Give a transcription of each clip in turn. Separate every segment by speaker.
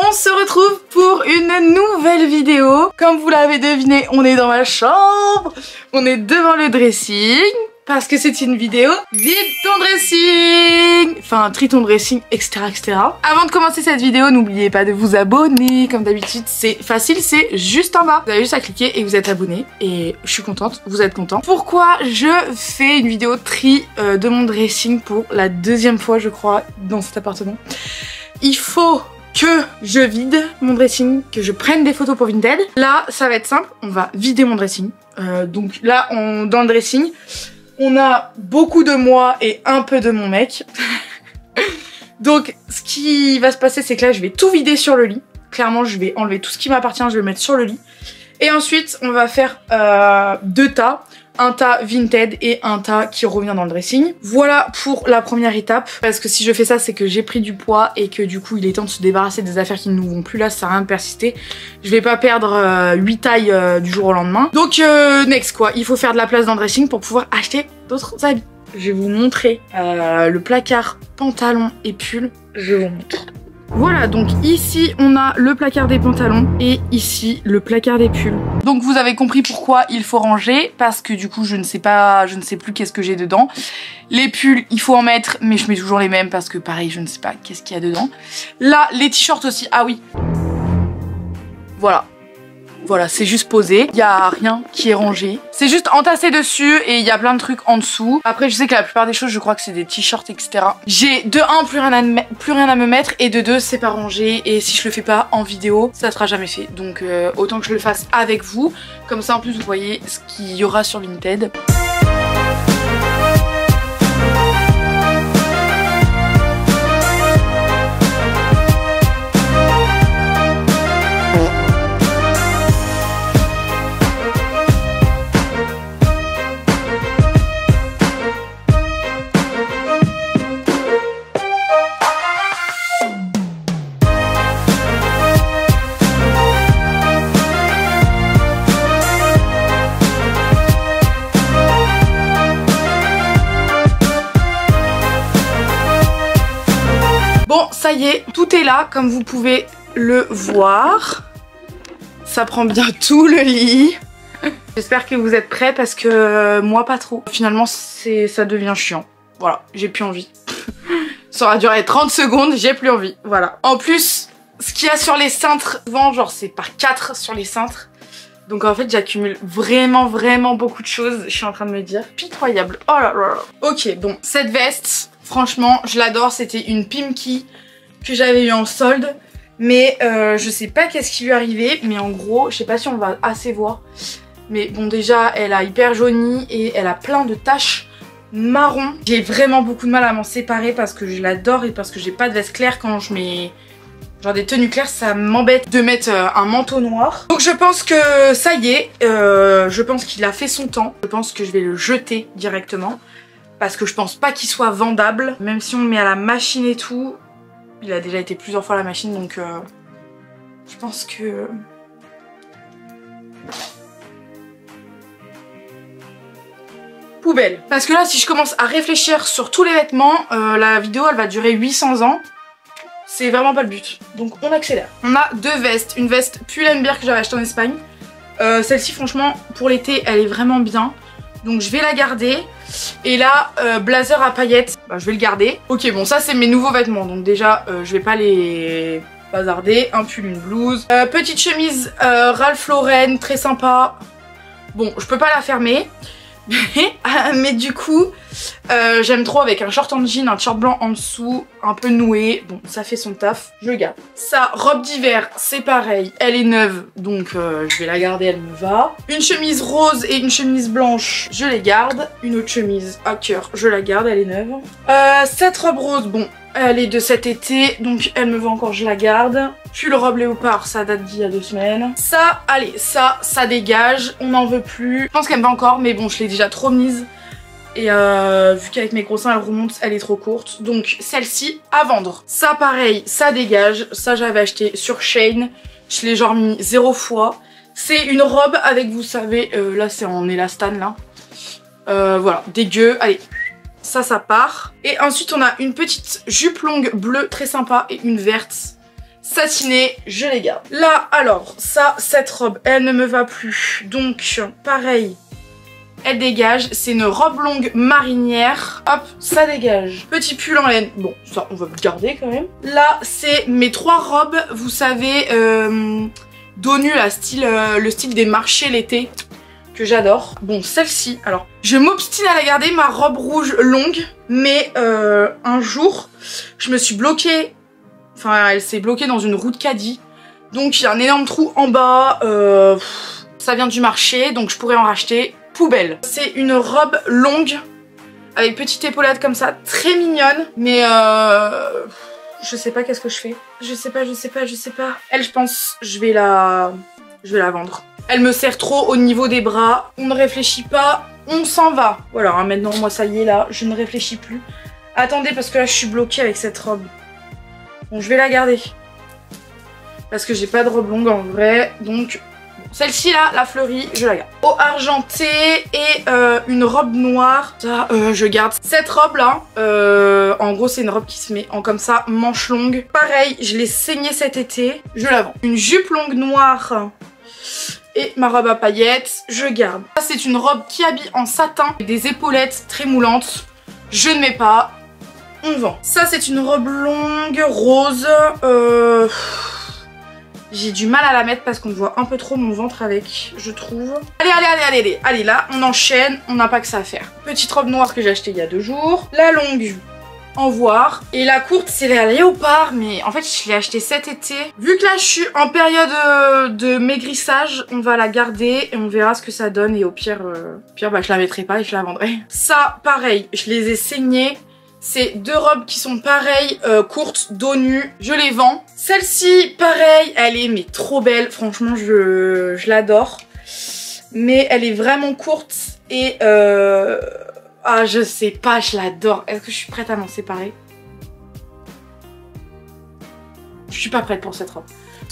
Speaker 1: on se retrouve pour une nouvelle vidéo. Comme vous l'avez deviné, on est dans ma chambre, on est devant le dressing, parce que c'est une vidéo vide ton dressing, enfin trie ton dressing, etc., etc. Avant de commencer cette vidéo, n'oubliez pas de vous abonner, comme d'habitude c'est facile, c'est juste en bas. Vous avez juste à cliquer et vous êtes abonné, et je suis contente, vous êtes content. Pourquoi je fais une vidéo tri de mon dressing pour la deuxième fois je crois dans cet appartement? Il faut que je vide mon dressing, que je prenne des photos pour Vinted. Là ça va être simple, on va vider mon dressing. Donc là dans le dressing, on a beaucoup de moi et un peu de mon mec. Donc ce qui va se passer, c'est que là je vais tout vider sur le lit. Clairement je vais enlever tout ce qui m'appartient, je vais le mettre sur le lit. Et ensuite on va faire deux tas. Un tas Vinted et un tas qui revient dans le dressing. Voilà pour la première étape. Parce que si je fais ça, c'est que j'ai pris du poids et que du coup il est temps de se débarrasser des affaires qui ne nous vont plus. Là ça sert à rien de persister. Je vais pas perdre 8 tailles du jour au lendemain. Donc next quoi, il faut faire de la place dans le dressing pour pouvoir acheter d'autres habits. Je vais vous montrer le placard pantalon et pull. Je vous montre. Voilà, donc ici on a le placard des pantalons et ici le placard des pulls. Donc vous avez compris pourquoi il faut ranger, parce que du coup je ne sais plus qu'est-ce que j'ai dedans. Les pulls il faut en mettre, mais je mets toujours les mêmes parce que pareil je ne sais pas qu'est-ce qu'il y a dedans. Là les t-shirts aussi, ah oui. Voilà, c'est juste posé, il n'y a rien qui est rangé. C'est juste entassé dessus et il y a plein de trucs en dessous. Après je sais que la plupart des choses je crois que c'est des t-shirts etc. J'ai de 1 plus rien à me mettre et de 2 c'est pas rangé. Et si je le fais pas en vidéo ça sera jamais fait. Donc autant que je le fasse avec vous. Comme ça en plus vous voyez ce qu'il y aura sur Vinted. Bon, ça y est, tout est là, comme vous pouvez le voir. Ça prend bien tout le lit. J'espère que vous êtes prêts parce que moi pas trop. Finalement, ça devient chiant. Voilà, j'ai plus envie. Ça aura duré 30 secondes, j'ai plus envie. Voilà. En plus, ce qu'il y a sur les cintres, souvent, genre c'est par 4 sur les cintres. Donc en fait j'accumule vraiment beaucoup de choses, je suis en train de me dire. Pitoyable, oh là là. Ok, bon, cette veste, franchement je l'adore, c'était une Pimki que j'avais eu en solde. Mais je sais pas qu'est-ce qui lui est arrivé, mais en gros, je sais pas si on va assez voir. Mais bon déjà elle a hyper jauni et elle a plein de taches marron. J'ai vraiment beaucoup de mal à m'en séparer parce que je l'adore et parce que j'ai pas de veste claire quand je mets... genre des tenues claires, ça m'embête de mettre un manteau noir. Donc je pense que ça y est, je pense qu'il a fait son temps. Je pense que je vais le jeter directement. Parce que je pense pas qu'il soit vendable. Même si on le met à la machine et tout. Il a déjà été plusieurs fois à la machine donc je pense que... poubelle. Parce que là si je commence à réfléchir sur tous les vêtements, la vidéo elle va durer 800 ans. C'est vraiment pas le but. Donc on accélère. On a deux vestes. Une veste Pull&Bear que j'avais achetée en Espagne. Celle-ci franchement pour l'été elle est vraiment bien. Donc je vais la garder. Et là blazer à paillettes, bah, je vais le garder. Ok bon ça c'est mes nouveaux vêtements. Donc déjà je vais pas les bazarder. Un pull, une blouse. Petite chemise Ralph Lauren très sympa. Bon je peux pas la fermer. Mais du coup j'aime trop avec un short en jean, un short blanc en dessous, un peu noué. Bon ça fait son taf, je le garde. Sa robe d'hiver c'est pareil, elle est neuve donc je vais la garder, elle me va. Une chemise rose et une chemise blanche, je les garde. Une autre chemise à cœur, je la garde, elle est neuve. Cette robe rose, bon elle est de cet été donc elle me va encore, je la garde. Puis le robe léopard, ça date d'il y a 2 semaines. Ça, allez, ça dégage, on n'en veut plus. Je pense qu'elle me va encore, mais bon, je l'ai déjà trop mise. Et vu qu'avec mes gros seins, elle remonte, elle est trop courte. Donc celle-ci, à vendre. Ça, pareil, ça dégage. Ça, j'avais acheté sur Shein. Je l'ai genre mis 0 fois. C'est une robe avec, vous savez, là c'est en élastane, là. Voilà, dégueu. Allez, ça part. Et ensuite, on a une petite jupe longue bleue, très sympa, et une verte. satinés, je les garde. Là, alors, ça, cette robe, elle ne me va plus. Donc, pareil, elle dégage. C'est une robe longue marinière. Hop, ça dégage. Petit pull en laine. Bon, ça, on va le garder quand même. Là, c'est mes 3 robes, vous savez, dos nu, là, le style des marchés l'été, que j'adore. Bon, celle-ci, alors, je m'obstine à la garder, ma robe rouge longue, mais un jour, je me suis bloquée, enfin, elle s'est bloquée dans une roue de caddie, donc il y a un énorme trou en bas, ça vient du marché, donc je pourrais en racheter, poubelle. C'est une robe longue, avec petite épaulette comme ça, très mignonne, mais je sais pas qu'est-ce que je fais. Je sais pas. Elle, je pense, je vais la vendre. Elle me serre trop au niveau des bras. On ne réfléchit pas, on s'en va. Voilà, hein, maintenant, moi, ça y est, là, je ne réfléchis plus. Attendez, parce que là, je suis bloquée avec cette robe. Bon, je vais la garder. Parce que j'ai pas de robe longue en vrai. Donc, celle-ci, là, la fleurie, je la garde. Au argenté et une robe noire. Ça, je garde. Cette robe-là, en gros, c'est une robe qui se met en comme ça, manche longue. Pareil, je l'ai saignée cet été. Je la vends. Une jupe longue noire. Et ma robe à paillettes, je garde. Ça, c'est une robe qui habille en satin, avec des épaulettes très moulantes. Je ne mets pas, on vend. Ça, c'est une robe longue, rose. J'ai du mal à la mettre parce qu'on voit un peu trop mon ventre avec, je trouve. Allez, là, on enchaîne, on n'a pas que ça à faire. Petite robe noire que j'ai achetée il y a 2 jours. La longue, en voir. Et la courte, c'est la léopard, mais en fait, je l'ai achetée cet été. Vu que là, je suis en période de maigrissage, on va la garder et on verra ce que ça donne. Et au pire, bah, je la mettrai pas et je la vendrai. Ça, pareil, je les ai saignées. C'est 2 robes qui sont pareilles, courtes, dos nu. Je les vends. Celle-ci, pareil, elle est mais trop belle. Franchement, je l'adore. Mais elle est vraiment courte et... Ah, je sais pas, je l'adore. Est-ce que je suis prête à m'en séparer? Je suis pas prête pour cette robe.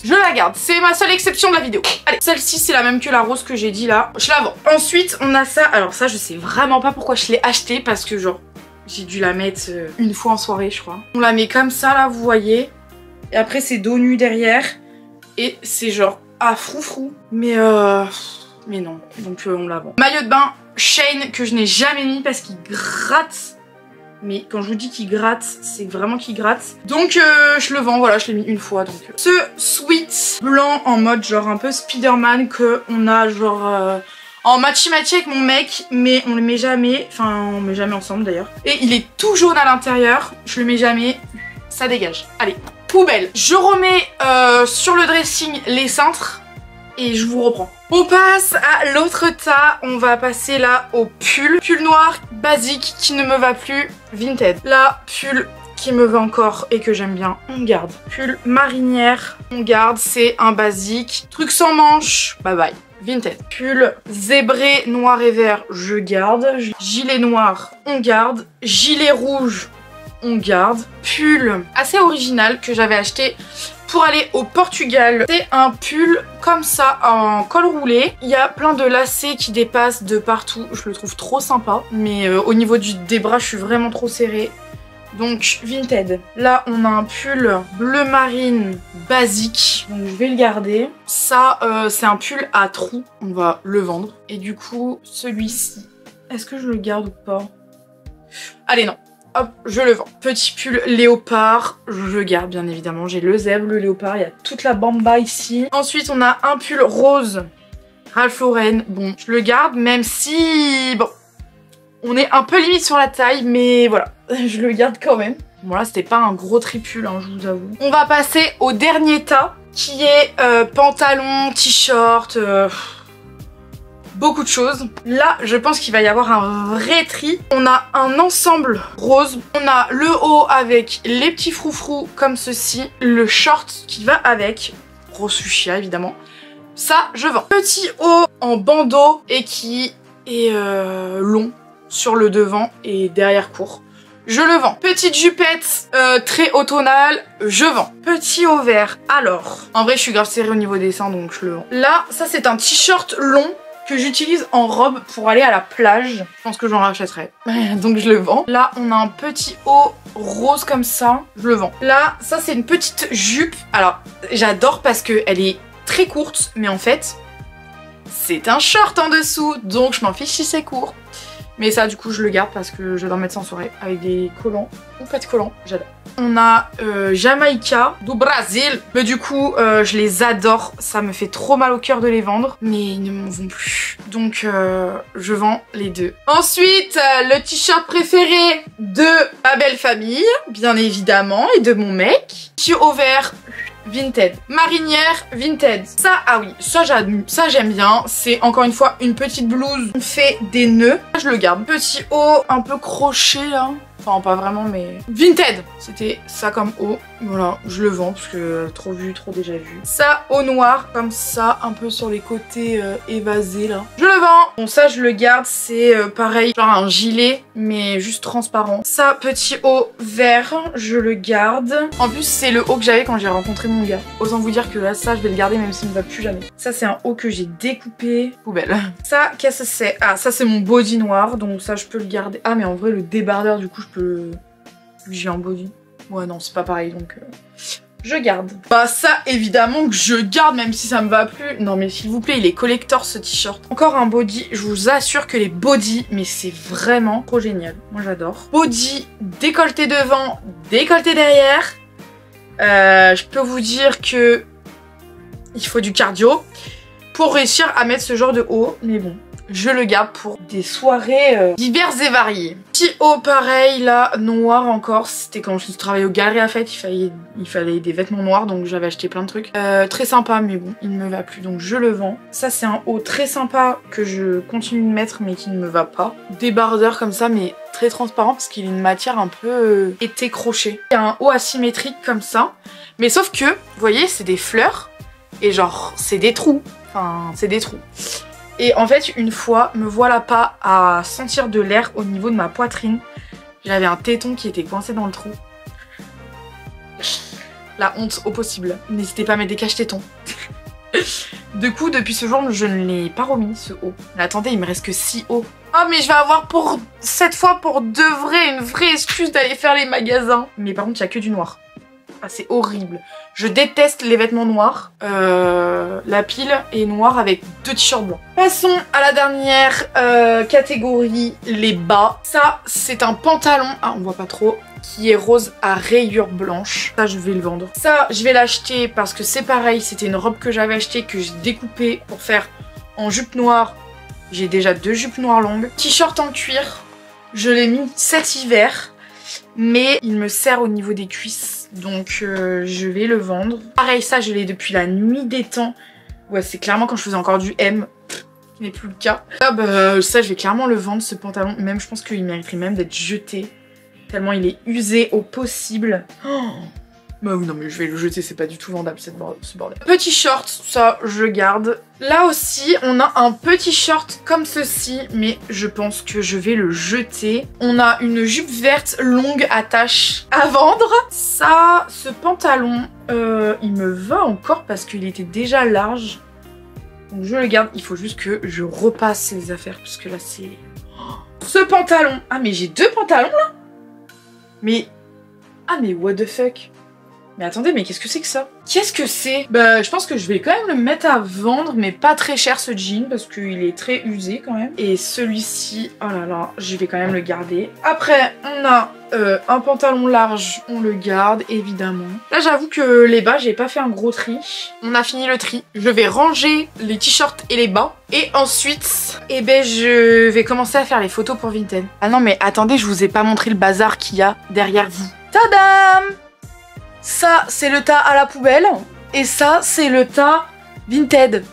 Speaker 1: Je la garde, c'est ma seule exception de la vidéo. Allez, celle-ci, c'est la même que la rose que j'ai dit là. Je la vends. Ensuite, on a ça. Alors ça, je sais vraiment pas pourquoi je l'ai acheté parce que genre, j'ai dû la mettre une fois en soirée, je crois. On la met comme ça, là, vous voyez. Et après, c'est dos nu derrière. Et c'est genre, ah, froufrou. Mais non, donc on la vend. Maillot de bain Shane que je n'ai jamais mis parce qu'il gratte. Mais quand je vous dis qu'il gratte, c'est vraiment qu'il gratte. Donc je le vends, voilà, je l'ai mis une fois. Donc ce sweat blanc en mode genre un peu Spider-Man que on a genre en matchy-matchy avec mon mec, mais on le met jamais. Enfin, on le met jamais ensemble d'ailleurs. Et il est tout jaune à l'intérieur. Je le mets jamais. Ça dégage. Allez, poubelle. Je remets sur le dressing les cintres. Et je vous reprends. On passe à l'autre tas. On va passer là au pull. Pull noir basique qui ne me va plus. Vinted. Là, pull qui me va encore et que j'aime bien. On garde. Pull marinière. On garde. C'est un basique. Truc sans manche. Bye bye. Vinted. Pull zébré noir et vert. Je garde. Gilet noir. On garde. Gilet rouge. On garde. Pull assez original que j'avais acheté pour aller au Portugal. C'est un pull comme ça en col roulé. Il y a plein de lacets qui dépassent de partout. Je le trouve trop sympa. Mais au niveau des bras, je suis vraiment trop serrée. Donc Vinted. Là, on a un pull bleu marine basique. Donc je vais le garder. Ça, c'est un pull à trous. On va le vendre. Et du coup, celui-ci, est-ce que je le garde ou pas? Allez, non. Hop, je le vends. Petit pull léopard, je garde bien évidemment. J'ai le zèbre, le léopard, il y a toute la bamba ici. Ensuite, on a un pull rose Ralph Lauren. Bon, je le garde, même si... Bon, on est un peu limite sur la taille, mais voilà, je le garde quand même. Bon là, c'était pas un gros tripul, hein, je vous avoue. On va passer au dernier tas, qui est pantalon, t-shirt... beaucoup de choses. Là, je pense qu'il va y avoir un vrai tri. On a un ensemble rose. On a le haut avec les petits froufrous comme ceci. Le short qui va avec. Rose fuchsia, évidemment. Ça, je vends. Petit haut en bandeau et qui est long sur le devant et derrière court. Je le vends. Petite jupette très automnale, je vends. Petit haut vert. Alors, en vrai, je suis grave serrée au niveau des seins, donc je le vends. Là, ça, c'est un t-shirt long. que j'utilise en robe pour aller à la plage. Je pense que j'en rachèterai. Donc je le vends. Là, on a un petit haut rose comme ça. Je le vends. Là, ça c'est une petite jupe. Alors, j'adore parce qu'elle est très courte. Mais en fait, c'est un short en dessous. Donc je m'en fiche si c'est court. Mais ça, du coup, je le garde parce que j'adore mettre ça en soirée. Avec des collants. Ou pas de collants. J'adore. On a Jamaïca du Brésil. Mais du coup, je les adore. Ça me fait trop mal au cœur de les vendre. Mais ils ne m'en vont plus. Donc, je vends les deux. Ensuite, le t-shirt préféré de ma belle famille, bien évidemment, et de mon mec. T-shirt vert Vinted. Marinière Vinted. Ça, ah oui, ça j'aime bien. C'est encore une fois une petite blouse. On fait des nœuds. Je le garde. Petit haut un peu crochet là. Enfin, pas vraiment, mais... Vinted. C'était ça comme haut. Voilà, je le vends parce que trop vu, trop déjà vu. Ça, au noir, comme ça, un peu sur les côtés évasés, là. Je le vends. Bon, ça, je le garde. C'est pareil, genre un gilet, mais juste transparent. Ça, petit haut vert, je le garde. En plus, c'est le haut que j'avais quand j'ai rencontré mon gars. Autant vous dire que là, ça, je vais le garder même s'il ne va plus jamais. Ça, c'est un haut que j'ai découpé. Poubelle. Ça, qu'est-ce que c'est? Ah, ça, c'est mon body noir, donc ça, je peux le garder. Ah, mais en vrai, le débardeur, du coup, je peux le... J'ai un body. Ouais, non, c'est pas pareil, donc... je garde. Bah ça, évidemment que je garde, même si ça me va plus. Non, mais s'il vous plaît, il est collector, ce t-shirt. Encore un body. Je vous assure que les bodys, mais c'est vraiment trop génial. Moi, j'adore. Body, décolleté devant, décolleté derrière. Je peux vous dire que... il faut du cardio pour réussir à mettre ce genre de haut. Mais bon, je le garde pour des soirées diverses et variées. Petit haut pareil là, noir encore. C'était quand je travaillais au Galeries Lafayette, il fallait des vêtements noirs, donc j'avais acheté plein de trucs. Très sympa, mais bon, il ne me va plus, donc je le vends. Ça c'est un haut très sympa que je continue de mettre mais qui ne me va pas. Débardeur comme ça, mais très transparent parce qu'il a une matière un peu été crochet. Il y a un haut asymétrique comme ça, mais sauf que, vous voyez, c'est des fleurs et genre c'est des trous. Enfin, c'est des trous. Et en fait, une fois, me voilà pas à sentir de l'air au niveau de ma poitrine. J'avais un téton qui était coincé dans le trou. La honte au possible. N'hésitez pas à mettre des caches-tétons. Du coup, depuis ce jour, je ne l'ai pas remis, ce haut. Mais attendez, il me reste que 6 hauts. Oh, mais je vais avoir pour cette fois, pour de vrai, une vraie excuse d'aller faire les magasins. Mais par contre, il n'y a que du noir. Ah, c'est horrible. Je déteste les vêtements noirs. La pile est noire avec 2 t-shirts blancs. Passons à la dernière catégorie, les bas. Ça, c'est un pantalon, ah, on voit pas trop, qui est rose à rayures blanches. Ça, je vais le vendre. Ça, je vais l'acheter parce que c'est pareil, c'était une robe que j'avais achetée, que j'ai découpée pour faire en jupe noire. J'ai déjà 2 jupes noires longues. T-shirt en cuir, je l'ai mis cet hiver. Mais il me serre au niveau des cuisses, donc je vais le vendre. Pareil, ça je l'ai depuis la nuit des temps. Ouais, c'est clairement quand je faisais encore du M, qui n'est plus le cas. Ah bah ça je vais clairement le vendre, ce pantalon. Même je pense qu'il mériterait même d'être jeté, tellement il est usé au possible. Oh, bah oui, non mais je vais le jeter, c'est pas du tout vendable ce bordel. Petit short, ça je garde. Là aussi, on a un petit short comme ceci, mais je pense que je vais le jeter. On a une jupe verte longue à taches à vendre. Ça, ce pantalon, il me va encore parce qu'il était déjà large. Donc je le garde, il faut juste que je repasse les affaires parce que là c'est... Ce pantalon, ah mais j'ai 2 pantalons là. Mais... ah mais what the fuck. Mais attendez, mais qu'est-ce que c'est que ça? Qu'est-ce que c'est? Bah, je pense que je vais quand même le mettre à vendre, mais pas très cher ce jean, parce qu'il est très usé quand même. Et celui-ci, oh là là, je vais quand même le garder. Après, on a un pantalon large, on le garde, évidemment. Là, j'avoue que les bas, j'ai pas fait un gros tri. On a fini le tri. Je vais ranger les t-shirts et les bas. Et ensuite, eh ben, je vais commencer à faire les photos pour Vinted. Ah non, mais attendez, je vous ai pas montré le bazar qu'il y a derrière vous. Tadam! Ça, c'est le tas à la poubelle. Et ça, c'est le tas Vinted.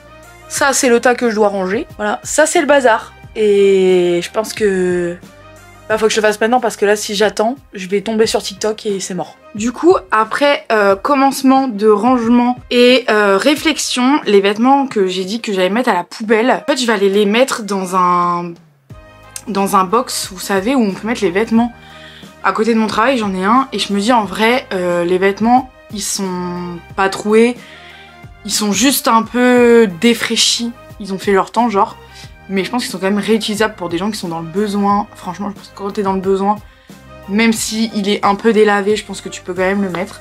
Speaker 1: Ça, c'est le tas que je dois ranger. Voilà, ça, c'est le bazar. Et je pense que... bah, faut que je le fasse maintenant parce que là, si j'attends, je vais tomber sur TikTok et c'est mort. Du coup, après commencement de rangement et réflexion, les vêtements que j'ai dit que j'allais mettre à la poubelle, en fait, je vais aller les mettre dans un box, vous savez, où on peut mettre les vêtements. À côté de mon travail, j'en ai un et je me dis en vrai, les vêtements, ils sont pas troués, ils sont juste un peu défraîchis, ils ont fait leur temps genre. mais je pense qu'ils sont quand même réutilisables pour des gens qui sont dans le besoin. Franchement, je pense que quand t'es dans le besoin, même si il est un peu délavé, je pense que tu peux quand même le mettre.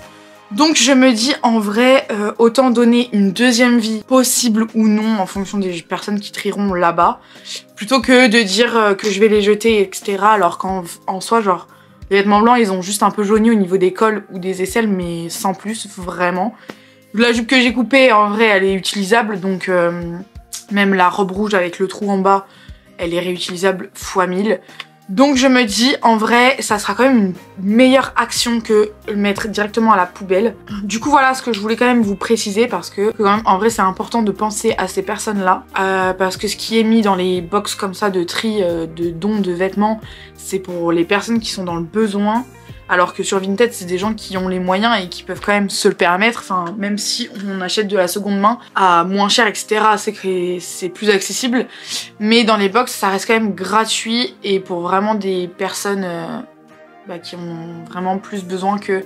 Speaker 1: Donc je me dis en vrai, autant donner une deuxième vie, possible ou non, en fonction des personnes qui trieront là-bas, plutôt que de dire que je vais les jeter, etc. Alors qu'en soi, genre, les vêtements blancs, ils ont juste un peu jauni au niveau des cols ou des aisselles, mais sans plus, vraiment. La jupe que j'ai coupée, en vrai, elle est utilisable, donc même la robe rouge avec le trou en bas, elle est réutilisable x 1000. Donc je me dis, en vrai, ça sera quand même une meilleure action que le mettre directement à la poubelle. Du coup, voilà ce que je voulais quand même vous préciser parce que quand même, en vrai, c'est important de penser à ces personnes-là. Parce que ce qui est mis dans les box comme ça de tri, de dons de vêtements, c'est pour les personnes qui sont dans le besoin. Alors que sur Vinted, c'est des gens qui ont les moyens et qui peuvent quand même se le permettre. Enfin, même si on achète de la seconde main à moins cher, etc., c'est que c'est plus accessible. Mais dans les box, ça reste quand même gratuit et pour vraiment des personnes qui ont vraiment plus besoin que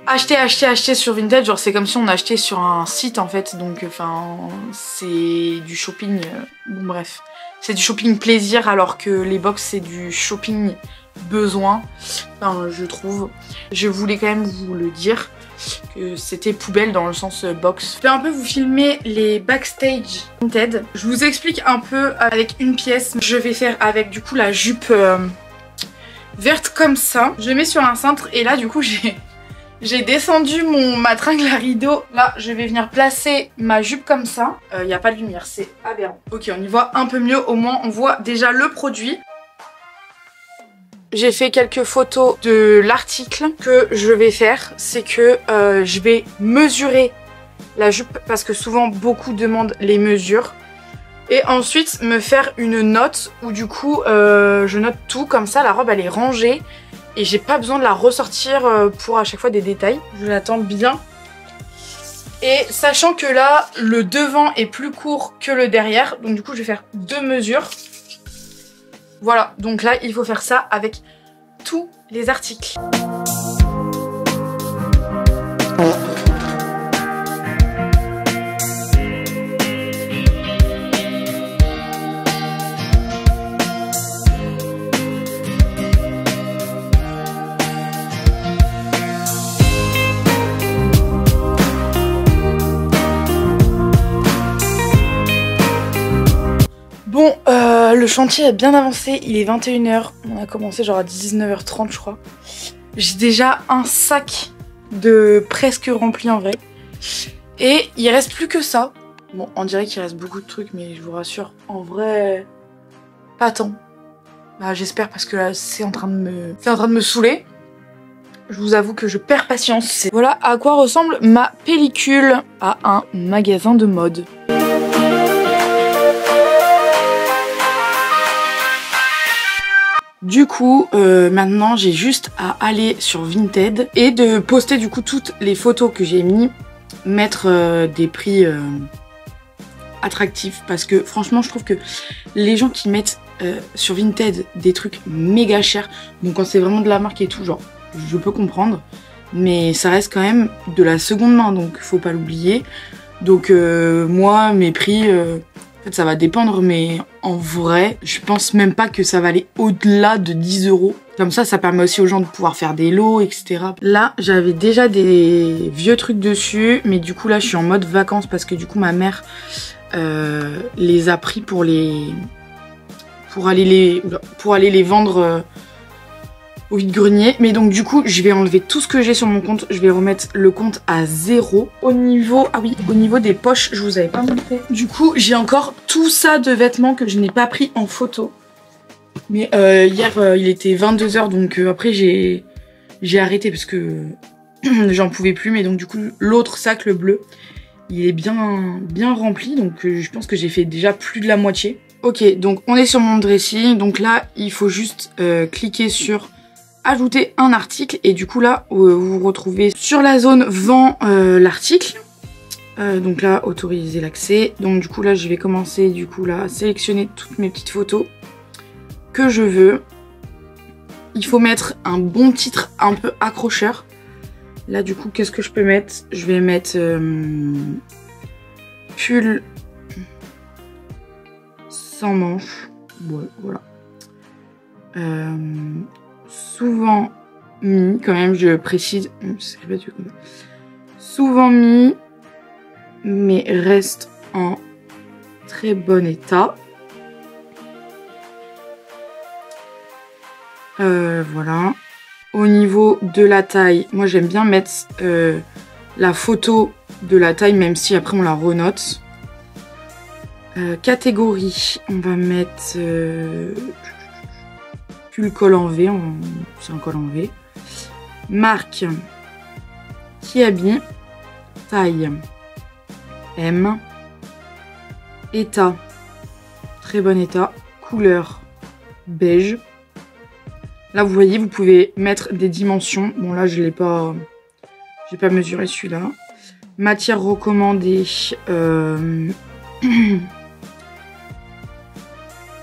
Speaker 1: acheter sur Vinted. Genre, c'est comme si on achetait sur un site en fait. Donc, enfin, c'est du shopping. Bon, bref. C'est du shopping plaisir alors que les box, c'est du shopping besoin, enfin, je trouve. Je voulais quand même vous le dire que c'était poubelle dans le sens box. Je vais un peu vous filmer les backstage Vinted. Je vous explique un peu avec une pièce. Je vais faire avec du coup la jupe verte comme ça. Je mets sur un cintre et là du coup j'ai descendu ma tringle à rideau. Là, je vais venir placer ma jupe comme ça. Il n'y a pas de lumière, c'est aberrant. Ok, on y voit un peu mieux. Au moins, on voit déjà le produit. J'ai fait quelques photos de l'article. Que je vais faire, c'est que je vais mesurer la jupe parce que souvent, beaucoup demandent les mesures. Et ensuite, me faire une note où du coup, je note tout. Comme ça, la robe, elle est rangée. Et j'ai pas besoin de la ressortir pour à chaque fois des détails. Je l'attends bien. Et sachant que là, le devant est plus court que le derrière. Donc du coup, je vais faire 2 mesures. Voilà, donc là, il faut faire ça avec tous les articles. Bon, le chantier est bien avancé, il est 21 h, on a commencé genre à 19 h 30 je crois. J'ai déjà un sac de presque rempli en vrai. Et il reste plus que ça. Bon, on dirait qu'il reste beaucoup de trucs, mais je vous rassure, en vrai, pas tant. Bah, j'espère parce que là, c'est en train de me saouler. Je vous avoue que je perds patience. Voilà à quoi ressemble ma pellicule à un magasin de mode. Du coup, maintenant j'ai juste à aller sur Vinted et de poster du coup toutes les photos que j'ai mis, mettre des prix attractifs parce que franchement je trouve que les gens qui mettent sur Vinted des trucs méga chers, donc quand c'est vraiment de la marque et tout, genre je peux comprendre, mais ça reste quand même de la seconde main donc faut pas l'oublier. Donc moi mes prix... En fait, ça va dépendre, mais en vrai, je pense même pas que ça va aller au-delà de 10 €. Comme ça permet aussi aux gens de pouvoir faire des lots, etc. Là, j'avais déjà des vieux trucs dessus, mais du coup, là, je suis en mode vacances parce que du coup, ma mère les a pris pour aller les vendre au vide-grenier. Mais donc, du coup, je vais enlever tout ce que j'ai sur mon compte. Je vais remettre le compte à 0. Au niveau des poches, je vous avais pas montré. Du coup, j'ai encore tout ça de vêtements que je n'ai pas pris en photo. Mais hier, il était 22 h, donc après, j'ai arrêté parce que j'en pouvais plus. Mais donc, du coup, l'autre sac, le bleu, il est bien rempli. Donc, je pense que j'ai fait déjà plus de la moitié. Ok, donc on est sur mon dressing. Donc là, il faut juste cliquer sur... ajouter un article et du coup là vous vous retrouvez sur la zone vend l'article, donc là autoriser l'accès. Donc du coup là je vais commencer du coup là à sélectionner toutes mes petites photos que je veux. Il faut mettre un bon titre un peu accrocheur. Là du coup qu'est-ce que je peux mettre? Je vais mettre pull sans manches. Ouais, voilà. Souvent mis, quand même, je précise. Souvent mis, mais reste en très bon état. Voilà. Au niveau de la taille, moi j'aime bien mettre la photo de la taille, même si après on la renote. Catégorie, on va mettre pull col en V, c'est un col en V. Marque, Kiabi, taille M, état, très bon état, couleur beige. Là vous voyez, vous pouvez mettre des dimensions. Bon là j'ai pas mesuré celui-là. Matière recommandée.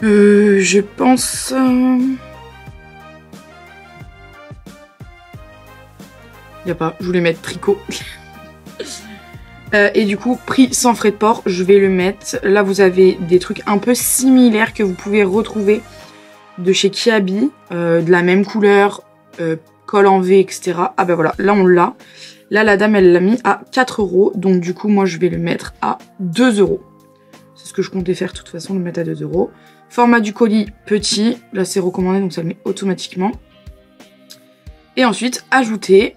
Speaker 1: Je pense. Y a pas, je voulais mettre tricot. Et du coup, prix sans frais de port, je vais le mettre. Là, vous avez des trucs un peu similaires que vous pouvez retrouver de chez Kiabi, de la même couleur, col en V, etc. Ah ben voilà, là on l'a. Là, la dame, elle l'a mis à 4 €. Donc du coup, moi, je vais le mettre à 2 €. C'est ce que je comptais faire de toute façon, le mettre à 2 €. Format du colis, petit. Là, c'est recommandé, donc ça le met automatiquement. Et ensuite, ajouter.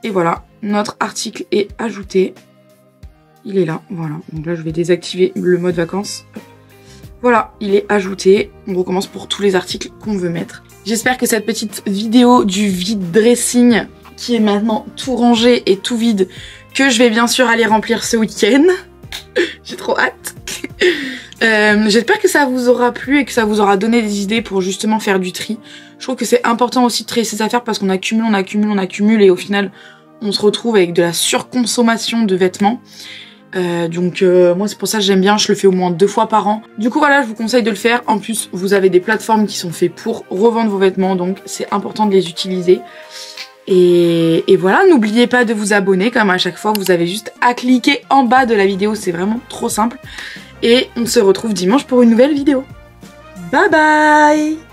Speaker 1: Et voilà, notre article est ajouté. Il est là, voilà. Donc là, je vais désactiver le mode vacances. Voilà, il est ajouté. On recommence pour tous les articles qu'on veut mettre. J'espère que cette petite vidéo du vide dressing, qui est maintenant tout rangé et tout vide, que je vais bien sûr aller remplir ce week-end. J'ai trop hâte. J'espère que ça vous aura plu et que ça vous aura donné des idées pour justement faire du tri. Je trouve que c'est important aussi de trier ses affaires parce qu'on accumule, on accumule, on accumule et au final on se retrouve avec de la surconsommation de vêtements. Moi c'est pour ça que j'aime bien, je le fais au moins 2 fois par an. Du coup voilà, je vous conseille de le faire. En plus vous avez des plateformes qui sont faites pour revendre vos vêtements, donc c'est important de les utiliser. Et voilà, n'oubliez pas de vous abonner, comme à chaque fois vous avez juste à cliquer en bas de la vidéo, c'est vraiment trop simple. Et on se retrouve dimanche pour une nouvelle vidéo. Bye bye!